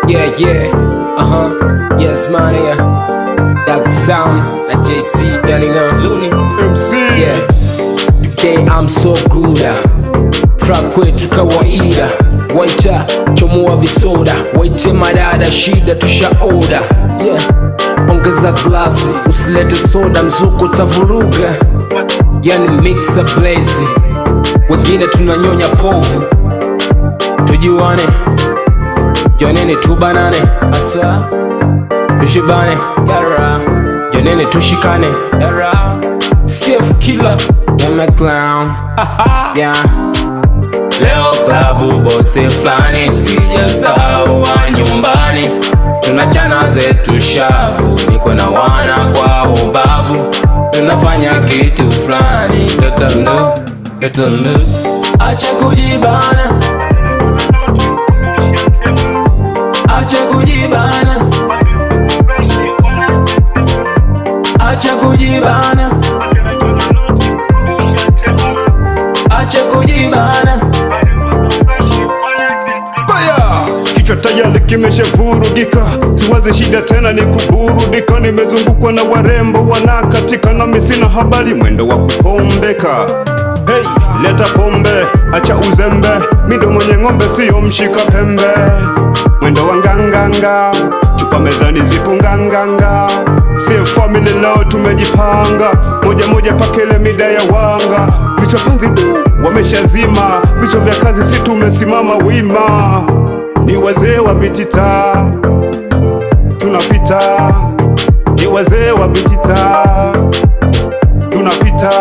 Yeah, yes man, yeah. That sound, that JC, getting on Looney MC. Yeah, today I'm so good. Fra kwetu kawaida, waita chomoa visoda, waite madada shida tushaoda. Yeah, ongeza glasi, usilete soda mzuko tavuruga. Yani mixa blaze, wengine tunanyonya povu. Tujuane, joneni tubanane, asa tushibane, yara joneni tushikane, yara CF killer, I'm a clown. Yeah, leo klabu bosi flani, sijasahau wa nyumbani. Tunachana zetu shavu, niko na wana kwa ubavu. Tunafanya kitu flani, totondo, acha kujibana, acha kujibana, acha kujibana, acha kujibana. Kichwa tayari kimeshavurugika, siwazi shida tena ni kuburudika. Nimezungukwa na warembo wanakatika, nami sina habari mwendo wa kupombeka. Hey, leta pombe, acha uzembe, mindo mwenye ng'ombe siyo mshika pembe. Mwendo wa nganganga, chupa mezani zipo nganganga. CF family leo tumejipanga, moja moja pakele mida ya wanga. Vichwa panzi du, wameshazima, vichwa vya kazi si tumesimama wima. Ni wazee wa bitita, tunapita. Ni wazee wa bitita, tunapita.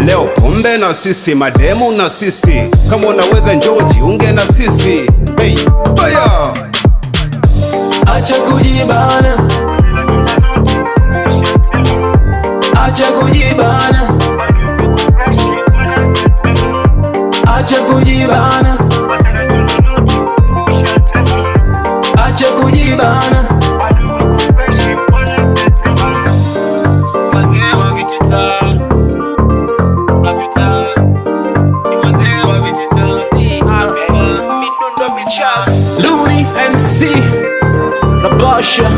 Leo pombe na sisi, mademu na sisi. Kama unaweza njoo jiunge na sisi. Hey, baya. Acha kujibana, acha kujibana, acha kujibana, acha kujibana. Wazee wa vitita, napita. Wazee wa vitita, TRL, midundo michafu. Looney MC, Rabasha.